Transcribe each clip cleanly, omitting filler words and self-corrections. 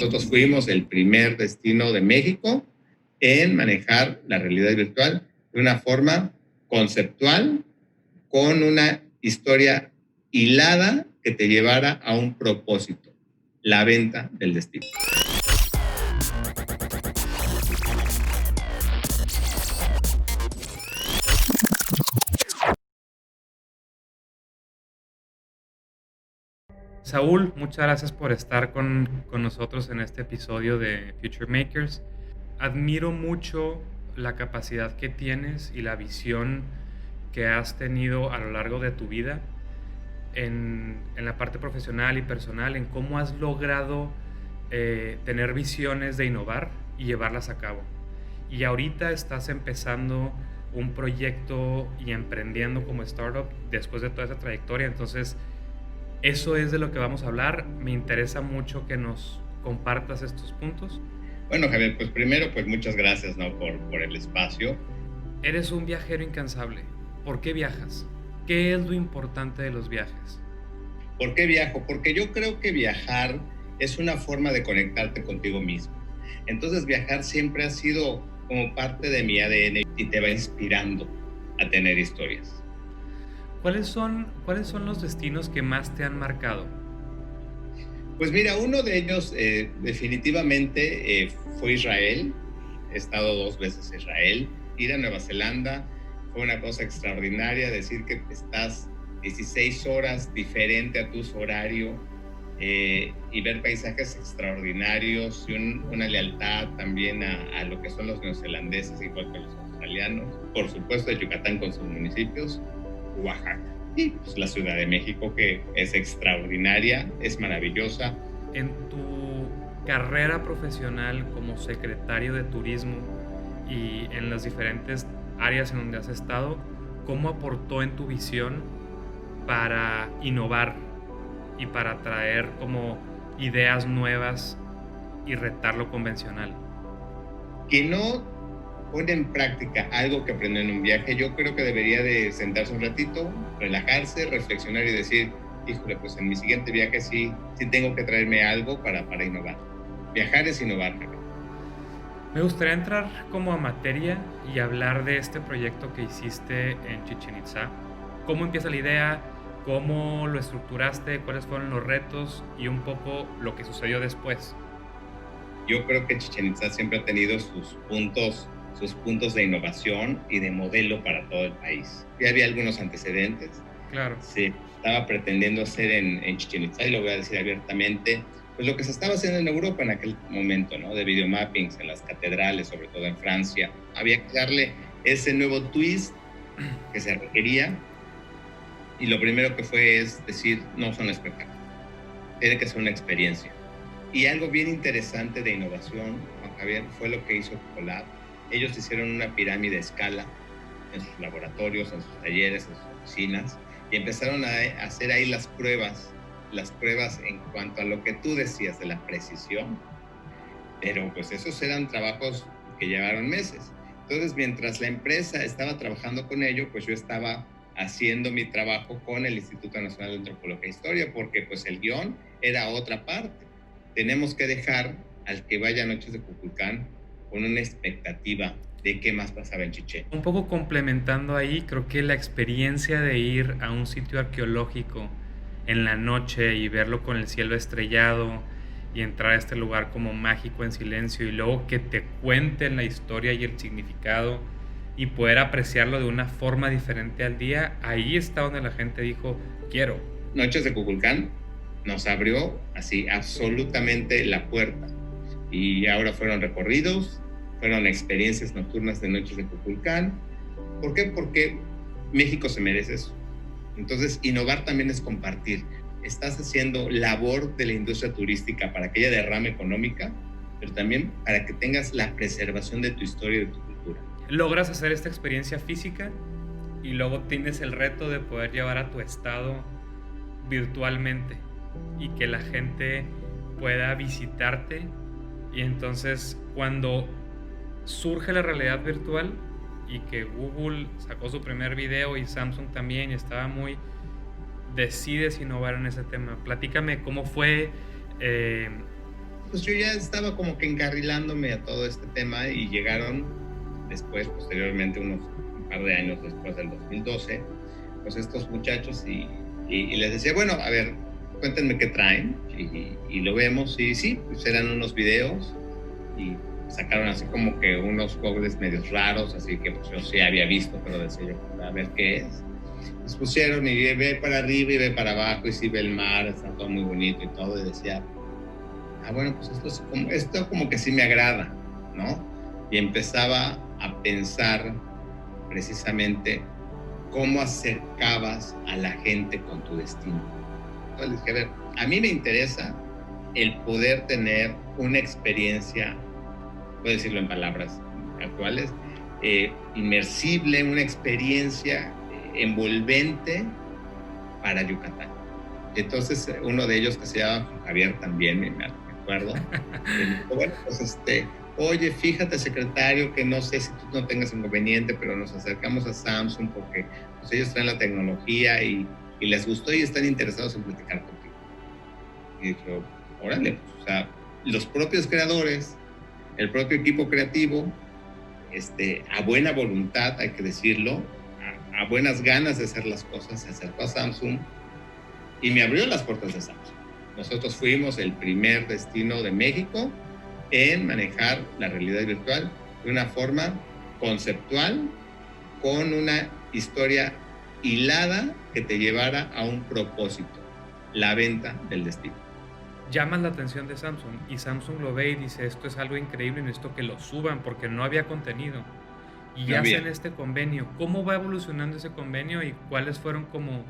Nosotros fuimos el primer destino de México en manejar la realidad virtual de una forma conceptual, con una historia hilada que te llevara a un propósito, la venta del destino. Saúl, muchas gracias por estar con nosotros en este episodio de Future Makers. Admiro mucho la capacidad que tienes y la visión que has tenido a lo largo de tu vida en la parte profesional y personal, en cómo has logrado tener visiones de innovar y llevarlas a cabo. Y ahorita estás empezando un proyecto y emprendiendo como startup después de toda esa trayectoria. Entonces, eso es de lo que vamos a hablar. Me interesa mucho que nos compartas estos puntos. Bueno, Javier, pues primero, pues muchas gracias, ¿no? por el espacio. Eres un viajero incansable. ¿Por qué viajas? ¿Qué es lo importante de los viajes? ¿Por qué viajo? Porque yo creo que viajar es una forma de conectarte contigo mismo. Entonces viajar siempre ha sido como parte de mi ADN y te va inspirando a tener historias. ¿Cuáles son los destinos que más te han marcado? Pues mira, uno de ellos definitivamente fue Israel. He estado 2 veces en Israel. Ir a Nueva Zelanda fue una cosa extraordinaria, decir que estás 16 horas diferente a tu uso horario y ver paisajes extraordinarios y una lealtad también a lo que son los neozelandeses, igual que los australianos. Por supuesto, Yucatán con sus municipios, Oaxaca. Y pues la Ciudad de México, que es extraordinaria, es maravillosa. En tu carrera profesional como secretario de turismo y en las diferentes áreas en donde has estado, ¿cómo aportó en tu visión para innovar y para traer como ideas nuevas y retar lo convencional? Que no pone en práctica algo que aprendió en un viaje, yo creo que debería de sentarse un ratito, relajarse, reflexionar y decir, híjole, pues en mi siguiente viaje sí tengo que traerme algo para innovar. Viajar es innovar. Me gustaría entrar como a materia y hablar de este proyecto que hiciste en Chichén Itzá. ¿Cómo empieza la idea? ¿Cómo lo estructuraste? ¿Cuáles fueron los retos? Y un poco lo que sucedió después. Yo creo que Chichén Itzá siempre ha tenido sus puntos de innovación y de modelo para todo el país. Ya había algunos antecedentes. Claro. Se estaba pretendiendo hacer en Chichén Itzá, y lo voy a decir abiertamente, pues lo que se estaba haciendo en Europa en aquel momento, ¿no? De videomappings en las catedrales, sobre todo en Francia. Había que darle ese nuevo twist que se requería, y lo primero que fue es decir, no son espectáculos, tiene que ser una experiencia. Y algo bien interesante de innovación, Juan Javier, fue lo que hizo Colab. Ellos hicieron una pirámide a escala en sus laboratorios, en sus talleres, en sus oficinas, y empezaron a hacer ahí las pruebas en cuanto a lo que tú decías de la precisión, pero pues esos eran trabajos que llevaron meses. Entonces, mientras la empresa estaba trabajando con ello, pues yo estaba haciendo mi trabajo con el Instituto Nacional de Antropología e Historia, porque pues el guión era otra parte. Tenemos que dejar al que vaya a Noches de Cuculcán con una expectativa de qué más pasaba en Chichén. Un poco complementando ahí, creo que la experiencia de ir a un sitio arqueológico en la noche y verlo con el cielo estrellado y entrar a este lugar como mágico en silencio y luego que te cuenten la historia y el significado y poder apreciarlo de una forma diferente al día, ahí está donde la gente dijo, quiero. Noches de Cuculcán nos abrió así absolutamente la puerta, y ahora fueron recorridos, fueron experiencias nocturnas de Noches de Cuculcán. ¿Por qué? Porque México se merece eso. Entonces, innovar también es compartir. Estás haciendo labor de la industria turística para que haya derrama económica, pero también para que tengas la preservación de tu historia y de tu cultura. Logras hacer esta experiencia física y luego tienes el reto de poder llevar a tu estado virtualmente y que la gente pueda visitarte. Y entonces cuando surge la realidad virtual y que Google sacó su primer video y Samsung también y estaba muy decides innovar en ese tema. Platícame cómo fue pues yo ya estaba como que encarrilándome a todo este tema y llegaron después, posteriormente, un par de años después del 2012, pues estos muchachos y les decía, bueno, a ver, cuéntenme qué traen y lo vemos y sí, pues eran unos videos y sacaron así como que unos goggles medios raros, así que pues yo sí había visto, pero decía yo, a ver qué es. Nos pusieron y ve para arriba y ve para abajo y sí ve el mar, está todo muy bonito y todo, y decía, bueno, pues esto como que sí me agrada, ¿no? Y empezaba a pensar precisamente cómo acercabas a la gente con tu destino. Entonces dije, a ver, a mí me interesa el poder tener una experiencia, puedo decirlo en palabras actuales, inmersible, una experiencia envolvente para Yucatán. Entonces uno de ellos, que se llama Javier también, me acuerdo, dijo, bueno, pues oye, fíjate, secretario, que no sé si tú no tengas inconveniente, pero nos acercamos a Samsung porque pues, ellos traen la tecnología y les gustó y están interesados en platicar contigo. Y dijo, órale, pues, o sea, los propios creadores, el propio equipo creativo, a buena voluntad, hay que decirlo, a buenas ganas de hacer las cosas, se acercó a Samsung y me abrió las puertas de Samsung. Nosotros fuimos el primer destino de México en manejar la realidad virtual de una forma conceptual, con una historia hilada que te llevara a un propósito, la venta del destino. Llaman la atención de Samsung y Samsung lo ve y dice, esto es algo increíble, necesito que lo suban porque no había contenido. Y hacen este convenio. ¿Cómo va evolucionando ese convenio y cuáles fueron como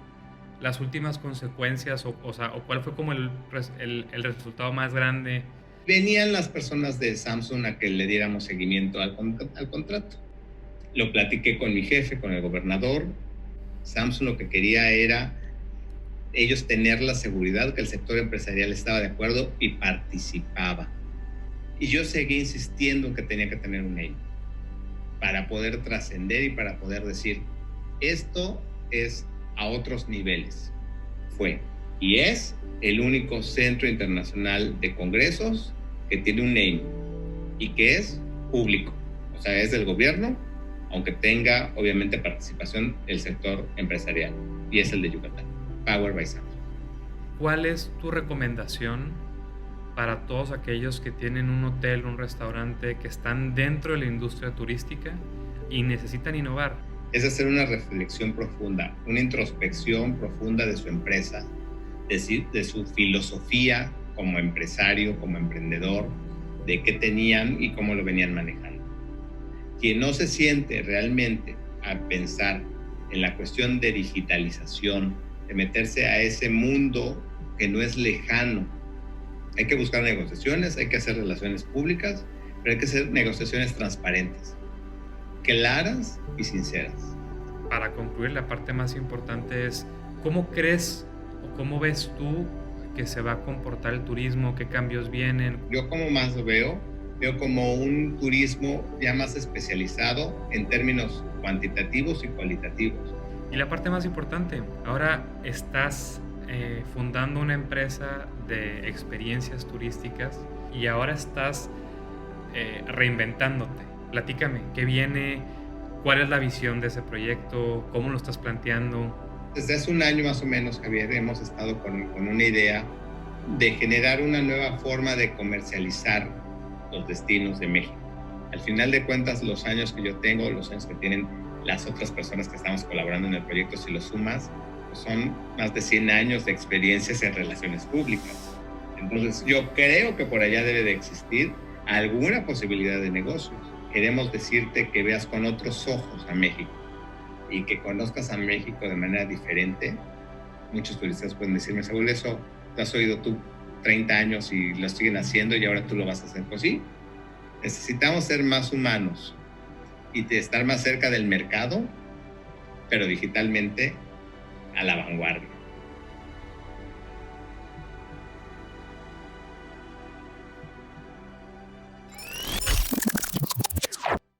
las últimas consecuencias o cuál fue como el resultado más grande? Venían las personas de Samsung a que le diéramos seguimiento al contrato. Lo platiqué con mi jefe, con el gobernador. Samsung lo que quería era ellos tener la seguridad que el sector empresarial estaba de acuerdo y participaba. Y yo seguí insistiendo en que tenía que tener un aim para poder trascender y para poder decir, esto es a otros niveles. Fue y es el único centro internacional de congresos que tiene un name y que es público, o sea, es del gobierno, aunque tenga obviamente participación del sector empresarial, y es el de Yucatán, Powered by Samsung. ¿Cuál es tu recomendación para todos aquellos que tienen un hotel, un restaurante, que están dentro de la industria turística y necesitan innovar? Es hacer una reflexión profunda, una introspección profunda de su empresa, de su filosofía como empresario, como emprendedor, de qué tenían y cómo lo venían manejando. Quien no se siente realmente a pensar en la cuestión de digitalización, de meterse a ese mundo que no es lejano, hay que buscar negociaciones, hay que hacer relaciones públicas, pero hay que hacer negociaciones transparentes, claras y sinceras. Para concluir, la parte más importante es, ¿cómo crees o cómo ves tú que se va a comportar el turismo? ¿Qué cambios vienen? Yo como más lo veo como un turismo ya más especializado en términos cuantitativos y cualitativos. Y la parte más importante, ahora estás fundando una empresa de experiencias turísticas y ahora estás reinventándote. Platícame, ¿qué viene? ¿Cuál es la visión de ese proyecto? ¿Cómo lo estás planteando? Desde hace un año más o menos, Javier, hemos estado con una idea de generar una nueva forma de comercializar los destinos de México. Al final de cuentas, los años que yo tengo, los años que tienen las otras personas que estamos colaborando en el proyecto, si lo sumas, pues son más de 100 años de experiencias en relaciones públicas. Entonces, yo creo que por allá debe de existir alguna posibilidad de negocios. Queremos decirte que veas con otros ojos a México y que conozcas a México de manera diferente. Muchos turistas pueden decirme, Saúl, eso lo has oído tú 30 años y lo siguen haciendo y ahora tú lo vas a hacer. Pues sí, necesitamos ser más humanos y estar más cerca del mercado, pero digitalmente a la vanguardia.